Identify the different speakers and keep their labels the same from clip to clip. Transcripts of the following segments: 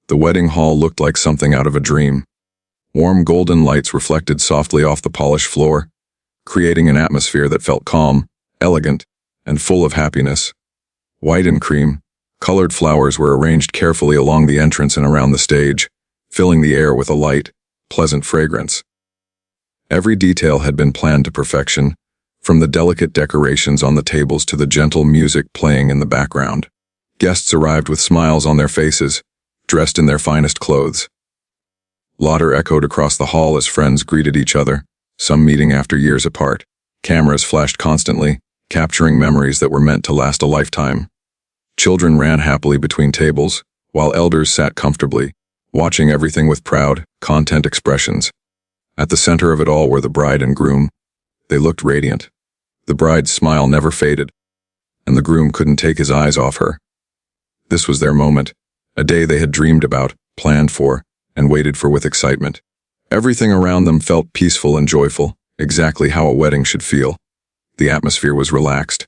Speaker 1: The wedding hall looked like something out of a dream. Warm golden lights reflected softly off the polished floor, creating an atmosphere that felt calm, elegant, and full of happiness. White and cream, colored flowers were arranged carefully along the entrance and around the stage, filling the air with a light, pleasant fragrance. Every detail had been planned to perfection, from the delicate decorations on the tables to the gentle music playing in the background. Guests arrived with smiles on their faces, dressed in their finest clothes. Laughter echoed across the hall as friends greeted each other, some meeting after years apart. Cameras flashed constantly, capturing memories that were meant to last a lifetime. Children ran happily between tables, while elders sat comfortably, watching everything with proud, content expressions. At the center of it all were the bride and groom. They looked radiant. The bride's smile never faded, and the groom couldn't take his eyes off her. This was their moment, a day they had dreamed about, planned for, and waited for with excitement. Everything around them felt peaceful and joyful, exactly how a wedding should feel. The atmosphere was relaxed.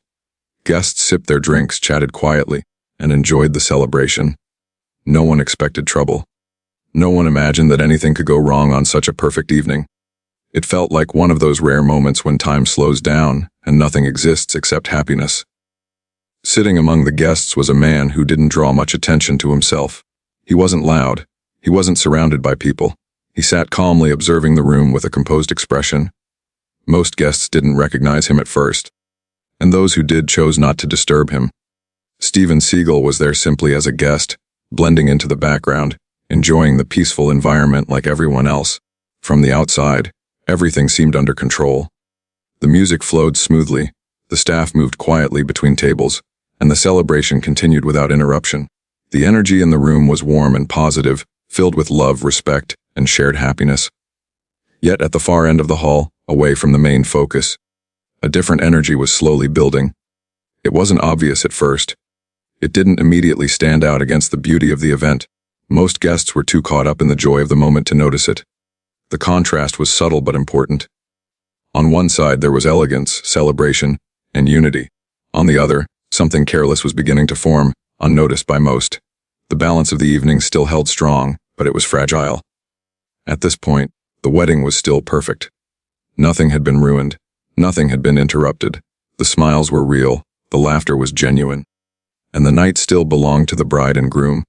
Speaker 1: Guests sipped their drinks, chatted quietly, and enjoyed the celebration. No one expected trouble. No one imagined that anything could go wrong on such a perfect evening. It felt like one of those rare moments when time slows down and nothing exists except happiness. Sitting among the guests was a man who didn't draw much attention to himself. He wasn't loud. He wasn't surrounded by people. He sat calmly observing the room with a composed expression. Most guests didn't recognize him at first, and those who did chose not to disturb him. Steven Seagal was there simply as a guest, blending into the background, enjoying the peaceful environment like everyone else. From the outside, everything seemed under control. The music flowed smoothly, the staff moved quietly between tables, and the celebration continued without interruption. The energy in the room was warm and positive, filled with love, respect, and shared happiness. Yet at the far end of the hall, away from the main focus, a different energy was slowly building. It wasn't obvious at first. It didn't immediately stand out against the beauty of the event. Most guests were too caught up in the joy of the moment to notice it. The contrast was subtle but important. On one side there was elegance, celebration, and unity. On the other, something careless was beginning to form, unnoticed by most. The balance of the evening still held strong, but it was fragile. At this point, the wedding was still perfect. Nothing had been ruined. Nothing had been interrupted. The smiles were real, the laughter was genuine, and the night still belonged to the bride and groom.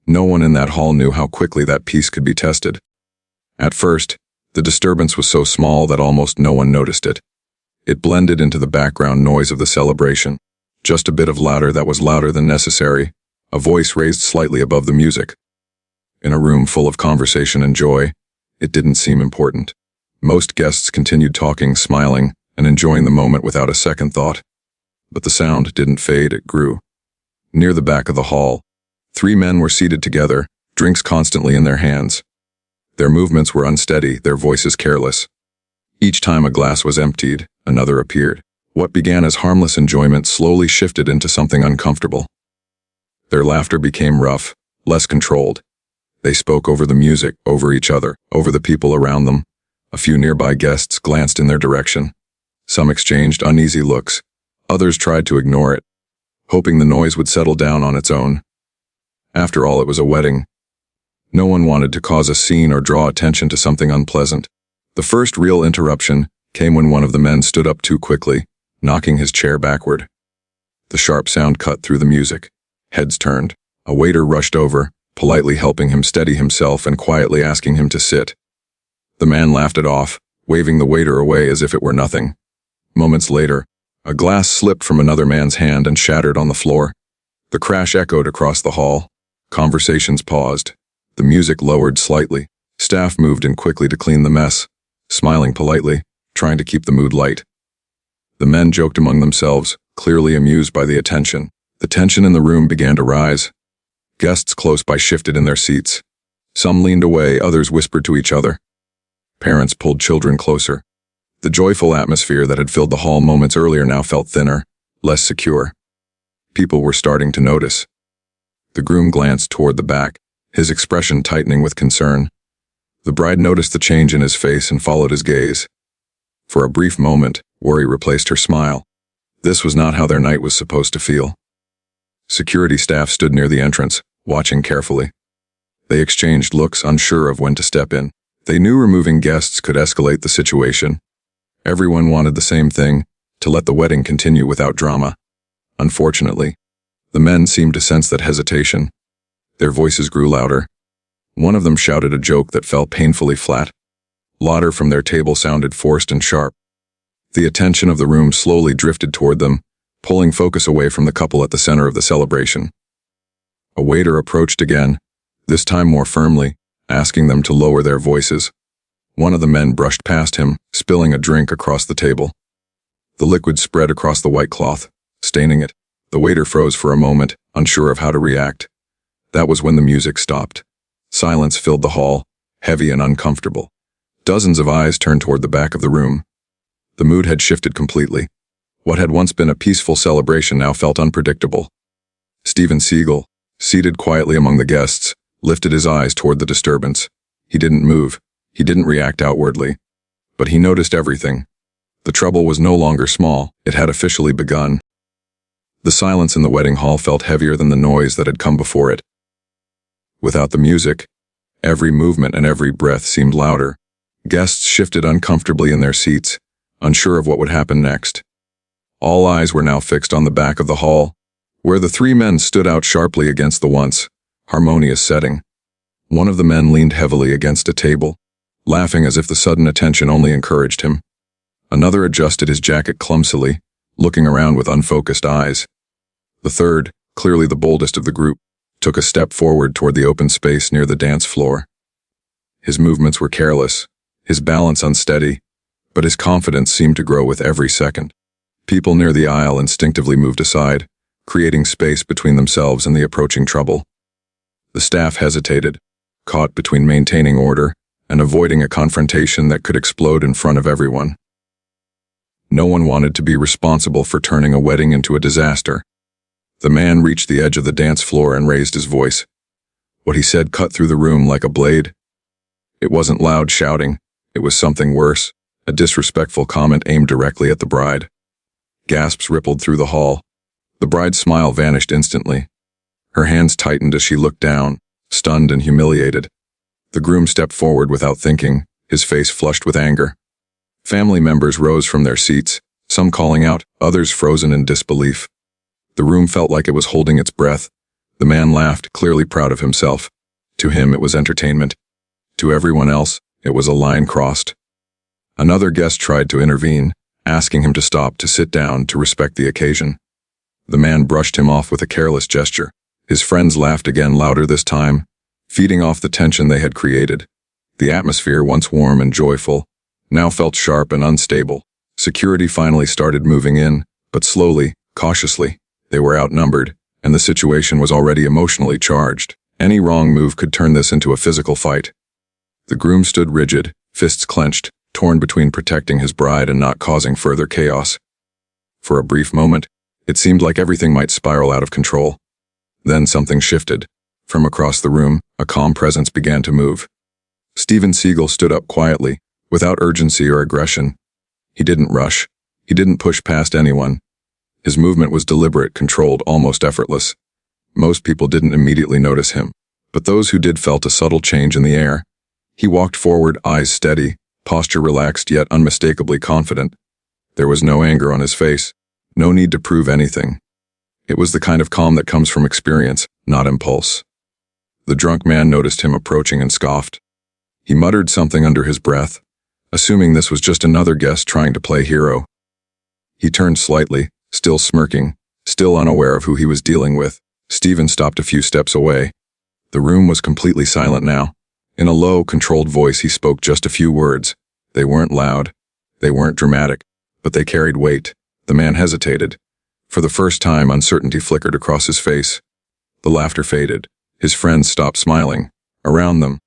Speaker 1: No one in that hall knew how quickly that peace could be tested. At first, the disturbance was so small that almost no one noticed it. It blended into the background noise of the celebration, just a bit of louder that was louder than necessary, a voice raised slightly above the music. In a room full of conversation and joy, it didn't seem important. Most guests continued talking, smiling, and enjoying the moment without a second thought. But the sound didn't fade, it grew. Near the back of the hall, 3 men were seated together, drinks constantly in their hands. Their movements were unsteady, their voices careless. Each time a glass was emptied, another appeared. What began as harmless enjoyment slowly shifted into something uncomfortable. Their laughter became rough, less controlled. They spoke over the music, over each other, over the people around them. A few nearby guests glanced in their direction. Some exchanged uneasy looks. Others tried to ignore it, hoping the noise would settle down on its own. After all, it was a wedding. No one wanted to cause a scene or draw attention to something unpleasant. The first real interruption came when one of the men stood up too quickly, knocking his chair backward. The sharp sound cut through the music. Heads turned. A waiter rushed over, politely helping him steady himself and quietly asking him to sit. The man laughed it off, waving the waiter away as if it were nothing. Moments later, a glass slipped from another man's hand and shattered on the floor. The crash echoed across the hall. Conversations paused. The music lowered slightly. Staff moved in quickly to clean the mess, smiling politely, trying to keep the mood light. The men joked among themselves, clearly amused by the attention. The tension in the room began to rise. Guests close by shifted in their seats. Some leaned away, others whispered to each other. Parents pulled children closer. The joyful atmosphere that had filled the hall moments earlier now felt thinner, less secure. People were starting to notice. The groom glanced toward the back, his expression tightening with concern. The bride noticed the change in his face and followed his gaze. For a brief moment, worry replaced her smile. This was not how their night was supposed to feel. Security staff stood near the entrance, watching carefully. They exchanged looks, unsure of when to step in. They knew removing guests could escalate the situation. Everyone wanted the same thing, to let the wedding continue without drama. Unfortunately, the men seemed to sense that hesitation. Their voices grew louder. One of them shouted a joke that fell painfully flat. Laughter from their table sounded forced and sharp. The attention of the room slowly drifted toward them, pulling focus away from the couple at the center of the celebration. A waiter approached again, this time more firmly, asking them to lower their voices. One of the men brushed past him, spilling a drink across the table. The liquid spread across the white cloth, staining it. The waiter froze for a moment, unsure of how to react. That was when the music stopped. Silence filled the hall, heavy and uncomfortable. Dozens of eyes turned toward the back of the room. The mood had shifted completely. What had once been a peaceful celebration now felt unpredictable. Steven Seagal, seated quietly among the guests, lifted his eyes toward the disturbance. He didn't move. He didn't react outwardly. But he noticed everything. The trouble was no longer small. It had officially begun. The silence in the wedding hall felt heavier than the noise that had come before it. Without the music, every movement and every breath seemed louder. Guests shifted uncomfortably in their seats, unsure of what would happen next. All eyes were now fixed on the back of the hall, where the three men stood out sharply against the once harmonious setting. One of the men leaned heavily against a table, laughing as if the sudden attention only encouraged him. Another adjusted his jacket clumsily, looking around with unfocused eyes. The third, clearly the boldest of the group, took a step forward toward the open space near the dance floor. His movements were careless, his balance unsteady, but his confidence seemed to grow with every second. People near the aisle instinctively moved aside, creating space between themselves and the approaching trouble. The staff hesitated, caught between maintaining order and avoiding a confrontation that could explode in front of everyone. No one wanted to be responsible for turning a wedding into a disaster. The man reached the edge of the dance floor and raised his voice. What he said cut through the room like a blade. It wasn't loud shouting, it was something worse, a disrespectful comment aimed directly at the bride. Gasps rippled through the hall. The bride's smile vanished instantly. Her hands tightened as she looked down, stunned and humiliated. The groom stepped forward without thinking, his face flushed with anger. Family members rose from their seats, some calling out, others frozen in disbelief. The room felt like it was holding its breath. The man laughed, clearly proud of himself. To him it was entertainment. To everyone else, it was a line crossed. Another guest tried to intervene, asking him to stop, to sit down, to respect the occasion. The man brushed him off with a careless gesture. His friends laughed again, louder this time, feeding off the tension they had created. The atmosphere, once warm and joyful, now felt sharp and unstable. Security finally started moving in, but slowly, cautiously. They were outnumbered, and the situation was already emotionally charged. Any wrong move could turn this into a physical fight. The groom stood rigid, fists clenched, torn between protecting his bride and not causing further chaos. For a brief moment, it seemed like everything might spiral out of control. Then something shifted. From across the room, a calm presence began to move. Steven Seagal stood up quietly, without urgency or aggression. He didn't rush. He didn't push past anyone. His movement was deliberate, controlled, almost effortless. Most people didn't immediately notice him, but those who did felt a subtle change in the air. He walked forward, eyes steady, posture relaxed yet unmistakably confident. There was no anger on his face, no need to prove anything. It was the kind of calm that comes from experience, not impulse. The drunk man noticed him approaching and scoffed. He muttered something under his breath, assuming this was just another guest trying to play hero. He turned slightly, still smirking, still unaware of who he was dealing with. Steven stopped a few steps away. The room was completely silent now. In a low, controlled voice, he spoke just a few words. They weren't loud. They weren't dramatic, but they carried weight. The man hesitated. For the first time, uncertainty flickered across his face. The laughter faded. His friends stopped smiling. Around them,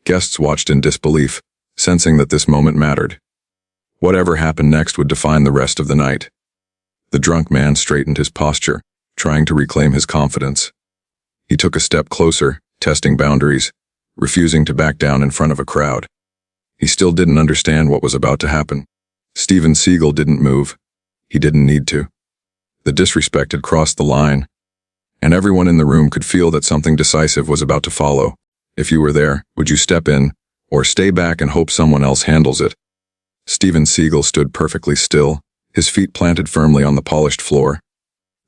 Speaker 1: guests watched in disbelief, sensing that this moment mattered. Whatever happened next would define the rest of the night. The drunk man straightened his posture, trying to reclaim his confidence. He took a step closer, testing boundaries, refusing to back down in front of a crowd. He still didn't understand what was about to happen. Steven Seagal didn't move. He didn't need to. The disrespect had crossed the line, and everyone in the room could feel that something decisive was about to follow. If you were there, would you step in, or stay back and hope someone else handles it? Steven Seagal stood perfectly still, his feet planted firmly on the polished floor.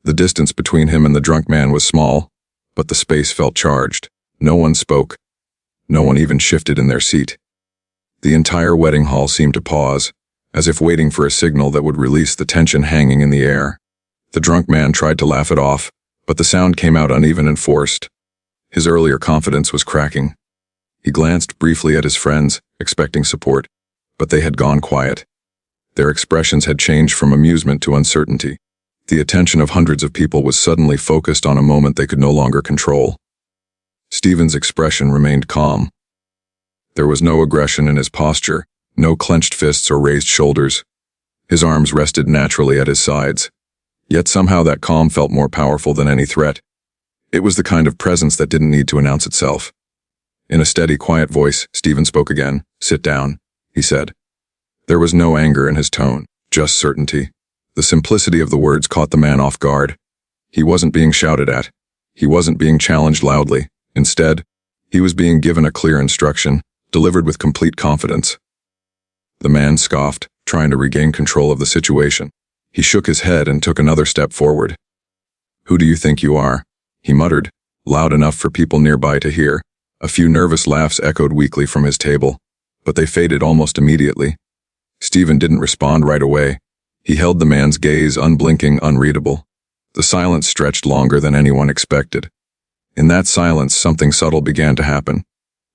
Speaker 1: The distance between him and the drunk man was small, but the space felt charged. No one spoke. No one even shifted in their seat. The entire wedding hall seemed to pause, as if waiting for a signal that would release the tension hanging in the air. The drunk man tried to laugh it off, but the sound came out uneven and forced. His earlier confidence was cracking. He glanced briefly at his friends, expecting support, but they had gone quiet. Their expressions had changed from amusement to uncertainty. The attention of hundreds of people was suddenly focused on a moment they could no longer control. Steven's expression remained calm. There was no aggression in his posture, no clenched fists or raised shoulders. His arms rested naturally at his sides. Yet somehow that calm felt more powerful than any threat. It was the kind of presence that didn't need to announce itself. In a steady, quiet voice, Steven spoke again. "Sit down," he said. There was no anger in his tone, just certainty. The simplicity of the words caught the man off guard. He wasn't being shouted at. He wasn't being challenged loudly. Instead, he was being given a clear instruction, delivered with complete confidence. The man scoffed, trying to regain control of the situation. He shook his head and took another step forward. "Who do you think you are?" he muttered, loud enough for people nearby to hear. A few nervous laughs echoed weakly from his table, but they faded almost immediately. Steven didn't respond right away. He held the man's gaze unblinking, unreadable. The silence stretched longer than anyone expected. In that silence, something subtle began to happen.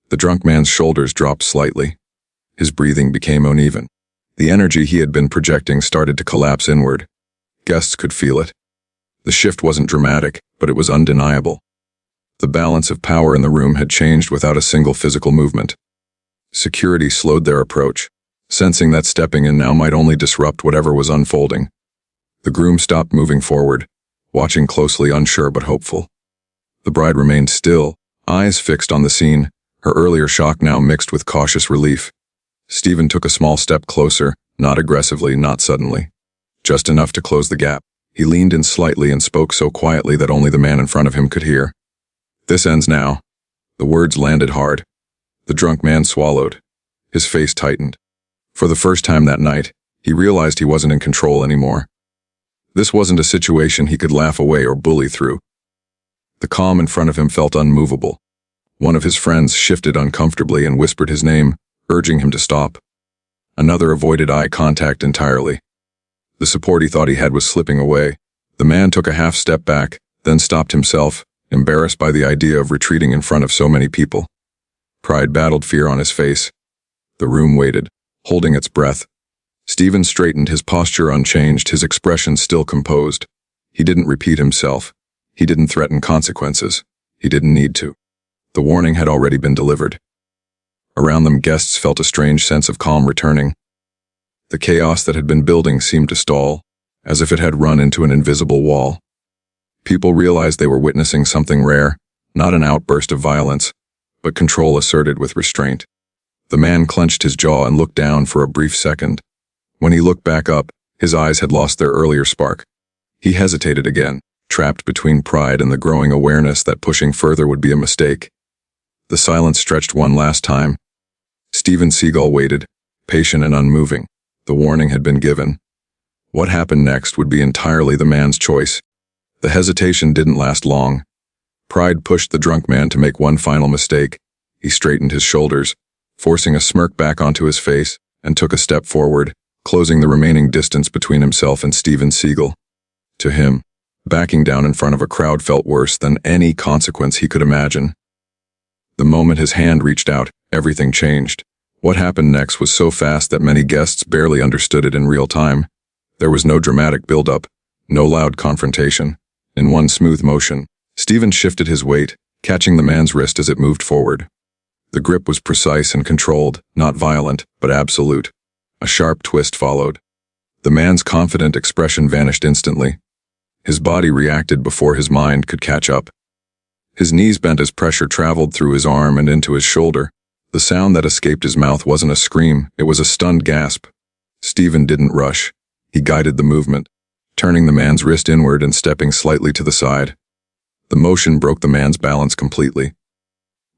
Speaker 1: The drunk man's shoulders dropped slightly. His breathing became uneven. The energy he had been projecting started to collapse inward. Guests could feel it. The shift wasn't dramatic, but it was undeniable. The balance of power in the room had changed without a single physical movement. Security slowed their approach, sensing that stepping in now might only disrupt whatever was unfolding. The groom stopped moving forward, watching closely, unsure but hopeful. The bride remained still, eyes fixed on the scene, her earlier shock now mixed with cautious relief. Steven took a small step closer, not aggressively, not suddenly. Just enough to close the gap. He leaned in slightly and spoke so quietly that only the man in front of him could hear. "This ends now." The words landed hard. The drunk man swallowed. His face tightened. For the first time that night, he realized he wasn't in control anymore. This wasn't a situation he could laugh away or bully through. The calm in front of him felt unmovable. One of his friends shifted uncomfortably and whispered his name, urging him to stop. Another avoided eye contact entirely. The support he thought he had was slipping away. The man took a half step back, then stopped himself, embarrassed by the idea of retreating in front of so many people. Pride battled fear on his face. The room waited, holding its breath. Steven straightened, his posture unchanged, his expression still composed. He didn't repeat himself. He didn't threaten consequences. He didn't need to. The warning had already been delivered. Around them, guests felt a strange sense of calm returning. The chaos that had been building seemed to stall, as if it had run into an invisible wall. People realized they were witnessing something rare, not an outburst of violence, but control asserted with restraint. The man clenched his jaw and looked down for a brief second. When he looked back up, his eyes had lost their earlier spark. He hesitated again, trapped between pride and the growing awareness that pushing further would be a mistake. The silence stretched one last time. Steven Seagal waited, patient and unmoving. The warning had been given. What happened next would be entirely the man's choice. The hesitation didn't last long. Pride pushed the drunk man to make one final mistake. He straightened his shoulders, forcing a smirk back onto his face, and took a step forward, closing the remaining distance between himself and Steven Seagal. To him, backing down in front of a crowd felt worse than any consequence he could imagine. The moment his hand reached out, everything changed. What happened next was so fast that many guests barely understood it in real time. There was no dramatic build-up, no loud confrontation. In one smooth motion, Steven shifted his weight, catching the man's wrist as it moved forward. The grip was precise and controlled, not violent, but absolute. A sharp twist followed. The man's confident expression vanished instantly. His body reacted before his mind could catch up. His knees bent as pressure traveled through his arm and into his shoulder. The sound that escaped his mouth wasn't a scream, it was a stunned gasp. Steven didn't rush. He guided the movement, turning the man's wrist inward and stepping slightly to the side. The motion broke the man's balance completely.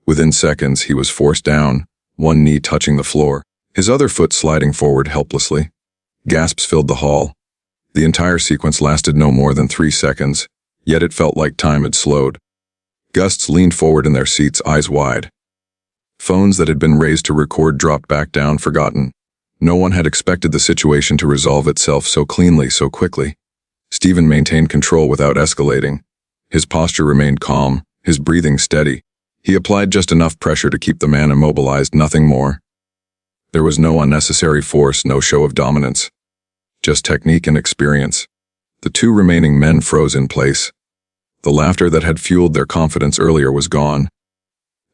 Speaker 1: Within seconds, he was forced down, one knee touching the floor, his other foot sliding forward helplessly. Gasps filled the hall. The entire sequence lasted no more than 3 seconds, yet it felt like time had slowed. Guests leaned forward in their seats, eyes wide. Phones that had been raised to record dropped back down, forgotten. No one had expected the situation to resolve itself so cleanly, so quickly. Steven maintained control without escalating. His posture remained calm, his breathing steady. He applied just enough pressure to keep the man immobilized, nothing more. There was no unnecessary force, no show of dominance. Just technique and experience. The 2 remaining men froze in place. The laughter that had fueled their confidence earlier was gone.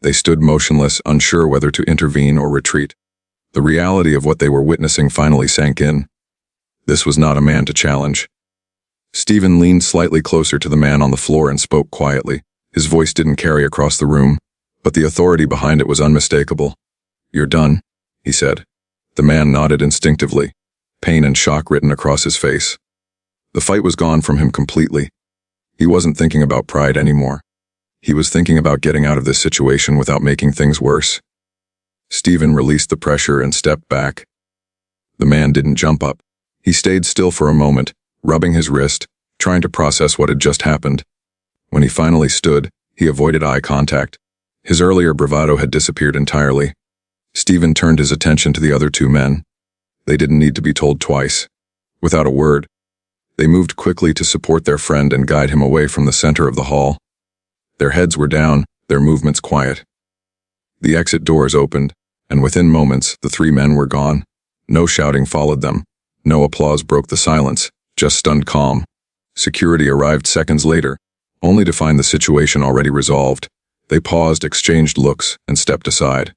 Speaker 1: They stood motionless, unsure whether to intervene or retreat. The reality of what they were witnessing finally sank in. This was not a man to challenge. Steven leaned slightly closer to the man on the floor and spoke quietly. His voice didn't carry across the room, but the authority behind it was unmistakable. "You're done," he said. The man nodded instinctively, pain and shock written across his face. The fight was gone from him completely. He wasn't thinking about pride anymore. He was thinking about getting out of this situation without making things worse. Steven released the pressure and stepped back. The man didn't jump up. He stayed still for a moment, rubbing his wrist, trying to process what had just happened. When he finally stood, he avoided eye contact. His earlier bravado had disappeared entirely. Steven turned his attention to the other 2 men. They didn't need to be told twice. Without a word, they moved quickly to support their friend and guide him away from the center of the hall. Their heads were down, their movements quiet. The exit doors opened, and within moments, the 3 men were gone. No shouting followed them. No applause broke the silence, just stunned calm. Security arrived seconds later, only to find the situation already resolved. They paused, exchanged looks, and stepped aside.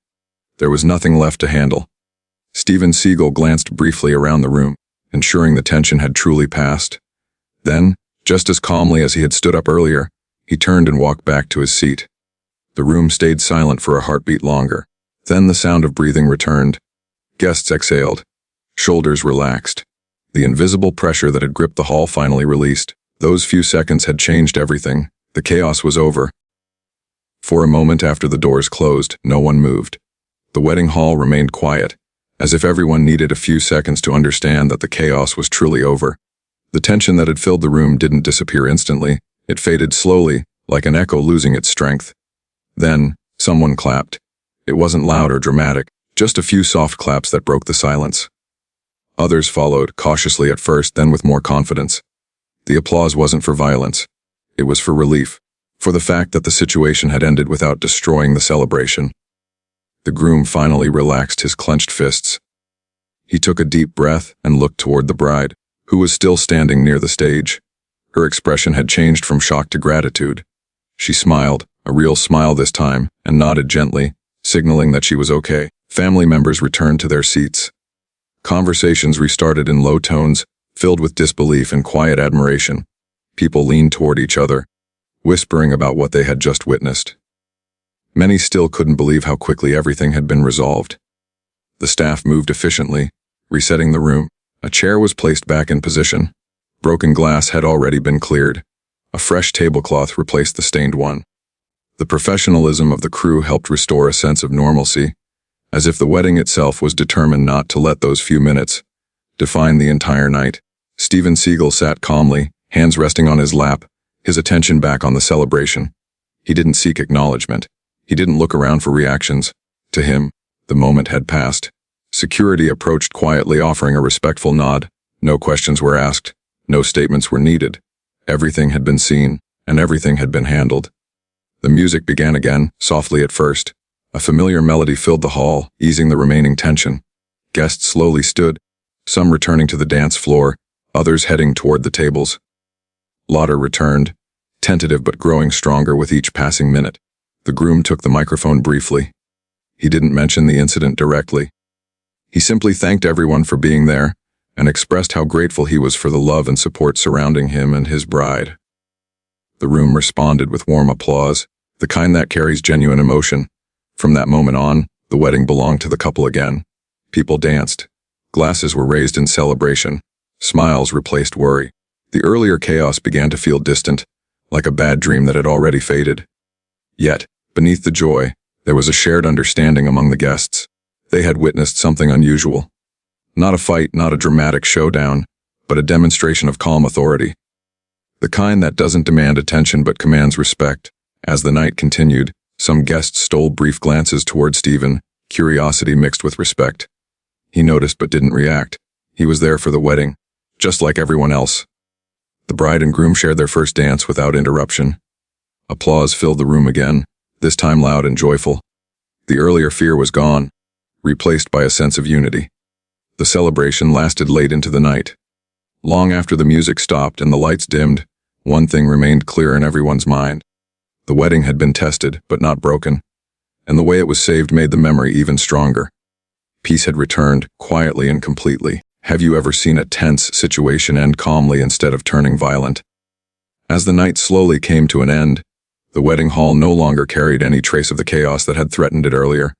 Speaker 1: There was nothing left to handle. Steven Seagal glanced briefly around the room, ensuring the tension had truly passed. Then, just as calmly as he had stood up earlier, he turned and walked back to his seat. The room stayed silent for a heartbeat longer. Then the sound of breathing returned. Guests exhaled. Shoulders relaxed. The invisible pressure that had gripped the hall finally released. Those few seconds had changed everything. The chaos was over. For a moment after the doors closed, no one moved. The wedding hall remained quiet, as if everyone needed a few seconds to understand that the chaos was truly over. The tension that had filled the room didn't disappear instantly. It faded slowly, like an echo losing its strength. Then, someone clapped. It wasn't loud or dramatic, just a few soft claps that broke the silence. Others followed, cautiously at first, then with more confidence. The applause wasn't for violence. It was for relief, for the fact that the situation had ended without destroying the celebration. The groom finally relaxed his clenched fists. He took a deep breath and looked toward the bride, who was still standing near the stage. Her expression had changed from shock to gratitude. She smiled, a real smile this time, and nodded gently, signaling that she was okay. Family members returned to their seats. Conversations restarted in low tones, filled with disbelief and quiet admiration. People leaned toward each other, whispering about what they had just witnessed. Many still couldn't believe how quickly everything had been resolved. The staff moved efficiently, resetting the room. A chair was placed back in position. Broken glass had already been cleared. A fresh tablecloth replaced the stained one. The professionalism of the crew helped restore a sense of normalcy, as if the wedding itself was determined not to let those few minutes define the entire night. Steven Seagal sat calmly, hands resting on his lap, his attention back on the celebration. He didn't seek acknowledgement. He didn't look around for reactions. To him, the moment had passed. Security approached quietly, offering a respectful nod. No questions were asked. No statements were needed. Everything had been seen, and everything had been handled. The music began again, softly at first. A familiar melody filled the hall, easing the remaining tension. Guests slowly stood, some returning to the dance floor, others heading toward the tables. Laughter returned, tentative but growing stronger with each passing minute. The groom took the microphone briefly. He didn't mention the incident directly. He simply thanked everyone for being there and expressed how grateful he was for the love and support surrounding him and his bride. The room responded with warm applause, the kind that carries genuine emotion. From that moment on, the wedding belonged to the couple again. People danced. Glasses were raised in celebration. Smiles replaced worry. The earlier chaos began to feel distant, like a bad dream that had already faded. Yet, beneath the joy, There was a shared understanding among the guests. They had witnessed something unusual. Not a fight, not a dramatic showdown, but a demonstration of calm authority. The kind that doesn't demand attention but commands respect. As the night continued, some guests stole brief glances toward Steven, curiosity mixed with respect. He noticed but didn't react. He was there for the wedding, just like everyone else. The bride and groom shared their first dance without interruption. Applause filled the room again, this time loud and joyful. The earlier fear was gone, replaced by a sense of unity. The celebration lasted late into the night. Long after the music stopped and the lights dimmed, one thing remained clear in everyone's mind. The wedding had been tested, but not broken, and the way it was saved made the memory even stronger. Peace had returned, quietly and completely. Have you ever seen a tense situation end calmly instead of turning violent? As the night slowly came to an end, the wedding hall no longer carried any trace of the chaos that had threatened it earlier.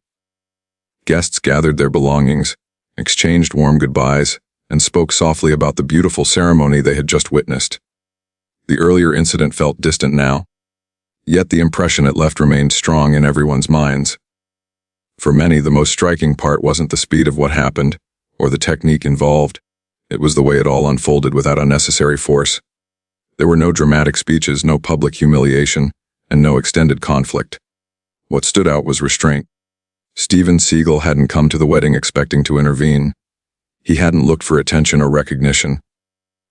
Speaker 1: Guests gathered their belongings, exchanged warm goodbyes, and spoke softly about the beautiful ceremony they had just witnessed. The earlier incident felt distant now, yet the impression it left remained strong in everyone's minds. For many, the most striking part wasn't the speed of what happened, or the technique involved. It was the way it all unfolded without unnecessary force. There were no dramatic speeches, no public humiliation, and no extended conflict. What stood out was restraint. Steven Seagal hadn't come to the wedding expecting to intervene. He hadn't looked for attention or recognition.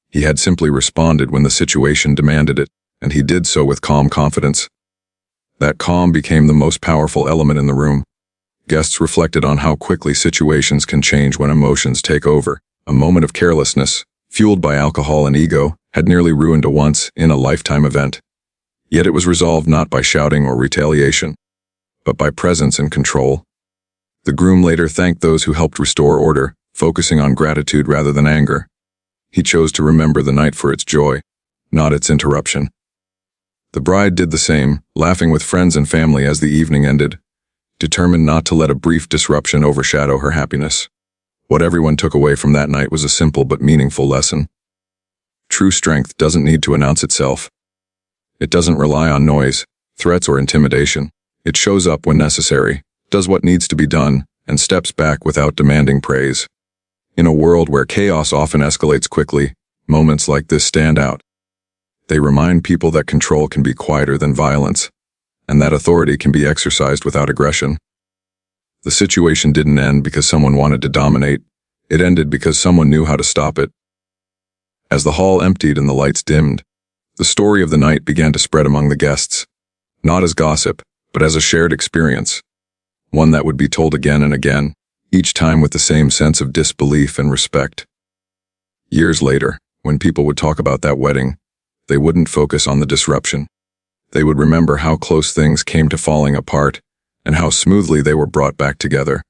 Speaker 1: He had simply responded when the situation demanded it, and he did so with calm confidence. That calm became the most powerful element in the room. Guests reflected on how quickly situations can change when emotions take over. A moment of carelessness, fueled by alcohol and ego, had nearly ruined a once-in-a-lifetime event. Yet it was resolved not by shouting or retaliation, but by presence and control. The groom later thanked those who helped restore order, focusing on gratitude rather than anger. He chose to remember the night for its joy, not its interruption. The bride did the same, laughing with friends and family as the evening ended, determined not to let a brief disruption overshadow her happiness. What everyone took away from that night was a simple but meaningful lesson. True strength doesn't need to announce itself. It doesn't rely on noise, threats, or intimidation. It shows up when necessary, does what needs to be done, and steps back without demanding praise. In a world where chaos often escalates quickly, moments like this stand out. They remind people that control can be quieter than violence, and that authority can be exercised without aggression. The situation didn't end because someone wanted to dominate. It ended because someone knew how to stop it. As the hall emptied and the lights dimmed, the story of the night began to spread among the guests, not as gossip, but as a shared experience, one that would be told again and again, each time with the same sense of disbelief and respect. Years later, when people would talk about that wedding, they wouldn't focus on the disruption. They would remember how close things came to falling apart and how smoothly they were brought back together.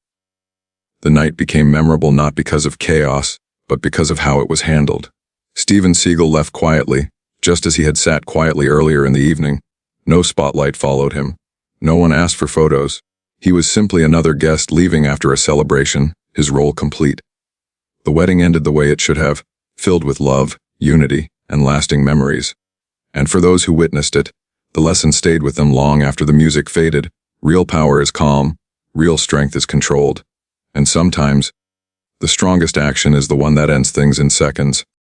Speaker 1: The night became memorable not because of chaos, but because of how it was handled. Steven Seagal left quietly, just as he had sat quietly earlier in the evening. No spotlight followed him. No one asked for photos. He was simply another guest leaving after a celebration, his role complete. The wedding ended the way it should have, filled with love, unity, and lasting memories. And for those who witnessed it, the lesson stayed with them long after the music faded. Real power is calm, real strength is controlled, and sometimes, the strongest action is the one that ends things in seconds.